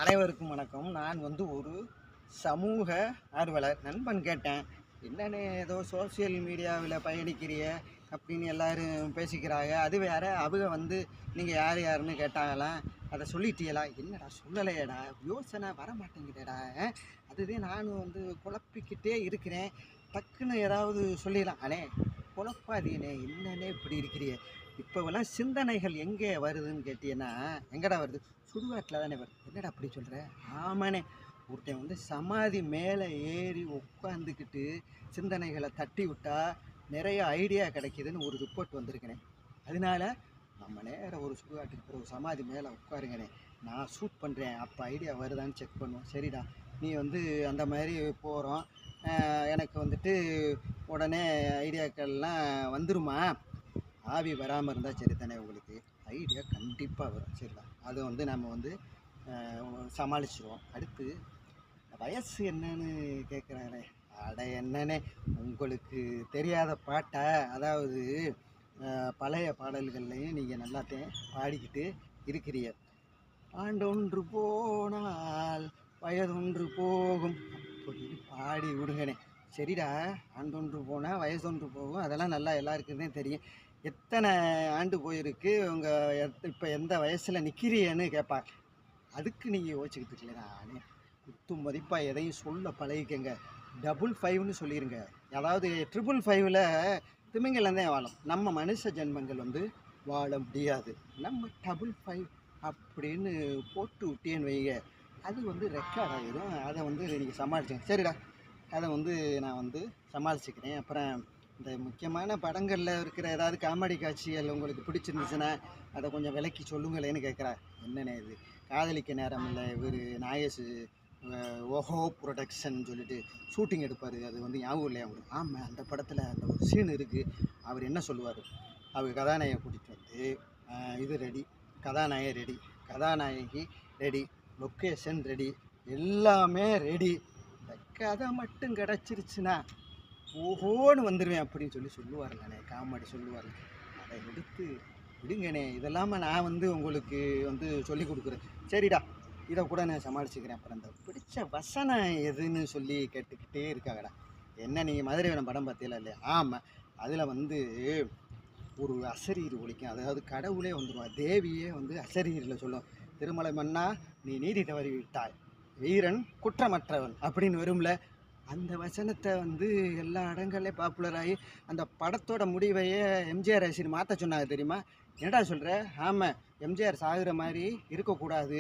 அனைவருக்கும் வணக்கம். நான் ஒரு சமூக ஆர்வலர். நண்பன் கேட்டேன், என்னண்ணே ஏதோ சோசியல் மீடியாவில் பயணிக்கிறிய அப்படின்னு எல்லாரும் பேசிக்கிறாங்க. அது வேற அவங்க நீங்கள் யார் யாருன்னு கேட்டாங்களாம். அதை சொல்லிட்டீங்களா? என்னடா சொல்லலையேடா, யோசனை வர மாட்டேங்குதேடா. அதுதான் நானும் குழப்பிக்கிட்டே இருக்கிறேன். டக்குன்னு ஏதாவது சொல்லிடலாம். அண்ணே குழப்பாதீனே, என்னன்னே இப்படி இருக்கிறிய? இப்போவெல்லாம் சிந்தனைகள் எங்கே வருதுன்னு கேட்டீங்கன்னா, எங்கடா வருது? சுடுகாட்டில் தானே வருது. என்னடா அப்படி சொல்கிற? ஆமாண்ணே, ஒருத்தன் சமாதி மேலே ஏறி உட்காந்துக்கிட்டு சிந்தனைகளை தட்டி விட்டா நிறைய ஐடியா கிடைக்கிதுன்னு ஒரு ரிப்போர்ட் வந்திருக்கேனே. அதனால நம்ம நேரம் ஒரு சுடுகாட்டுக்கு போகிற ஒரு சமாதி மேலே உட்காருங்கண்ணே, நான் ஷூட் பண்ணுறேன், அப்போ ஐடியா வருதான்னு செக் பண்ணுவோம். சரிடா, நீ அந்த மாதிரி போகிறோம், எனக்கு உடனே ஐடியாக்கள்லாம் வந்துருமா? ஆவி வராமல் இருந்தால் சரி தானே, உங்களுக்கு ஐடியா கண்டிப்பாக வரும். சரிதான், அதை நம்ம சமாளிச்சிருவோம். அடுத்து வயசு என்னன்னு கேட்குறாங்களே. அட என்னன்னே, உங்களுக்கு தெரியாத பாட்டா? அதாவது பழைய பாடல்கள்லையும் நீங்கள் நல்லாத்தையும் பாடிக்கிட்டு இருக்கிறீ. ஆண்டொன்று போனால் வயதொன்று போகும் அப்படின்னு பாடி விடுங்கண்ணே. சரிடா, ஆண்டொன்று போனால் வயசொன்று போகும், அதெல்லாம் நல்லா எல்லாருக்குமே தெரியும். எத்தனை ஆண்டு போயிருக்கு, உங்கள் இப்போ எந்த வயசில் நிற்கிறீன்னு கேட்பாங்க. அதுக்கு நீங்கள் யோசிச்சுக்கிட்டு இருக்கீங்களா? குத்து மதிப்பாக எதையும் சொல்ல பழகிக்கங்க. 555ன்னு சொல்லிடுங்க. அதாவது 555ல் திமிங்கலம் தான் வாழும். நம்ம மனுஷ ஜென்மங்கள் வாழ முடியாது. நம்ம 555 அப்படின்னு போட்டு விட்டேன்னு வைங்க, அது ரெக்கார்ட் ஆகிடும். அதை நீங்கள் சமாளிச்சுங்க. சரிடா, அதை நான் சமாளிச்சுக்கிறேன். அப்புறம் இந்த முக்கியமான படங்களில் இருக்கிற ஏதாவது காமெடி காட்சிகள் உங்களுக்கு பிடிச்சிருந்துச்சுன்னா அதை கொஞ்சம் விளக்கி சொல்லுங்களேன்னு கேட்குறா. என்னென்ன இது, காதலிக்க நேரம் இல்லை, இவர் நாயசு ஓஹோ ப்ரொடக்ஷன் சொல்லிட்டு ஷூட்டிங் எடுப்பார். அது ஞாபகம் இல்லையா உங்களுக்கு? ஆமாம், அந்த படத்தில் அந்த ஒரு சீன் இருக்குது. அவர் என்ன சொல்லுவார்? அவர் கதாநாயகை கூட்டிகிட்டு இது ரெடி, கதாநாயகி ரெடி, கதாநாயகி ரெடி, லொக்கேஷன் ரெடி, எல்லாமே ரெடி, இந்த கதை மட்டும் கிடச்சிருச்சுன்னா ஓஹோன்னு வந்துடுவேன் அப்படின்னு சொல்லுவாருங்கண்ணே. காமெடி சொல்லுவார். அதை எடுத்து விடுங்கண்ணே. இதெல்லாமல் நான் உங்களுக்கு சொல்லி கொடுக்குறேன். சரிடா, இதை கூட நான் சமாளிச்சுக்கிறேன். அப்புறம் இந்த பிடிச்ச வசனம் எதுன்னு சொல்லி கேட்டுக்கிட்டே இருக்காங்கடா. என்ன, நீங்கள் மதுரை வேணும் படம் பார்த்தீங்களா இல்லையா? ஆமாம், அதில் ஒரு அசரீர் ஒழிக்கும். அதாவது கடவுளே வந்துடுவான், தேவியே அசரீரில் சொல்லும், திருமலை மன்னா நீ நீதி தவறி விட்டாய், வீரன் குற்றமற்றவன் அப்படின்னு வரும்ல. அந்த வசனத்தை எல்லா இடங்கள்லேயும் பாப்புலர் ஆகி அந்த படத்தோட முடிவையே எம்ஜிஆர் ரசிகர் மாற்ற சொன்னாங்க தெரியுமா? என்னடா சொல்கிற? ஆமாம், எம்ஜிஆர் சாகுற மாதிரி இருக்கக்கூடாது,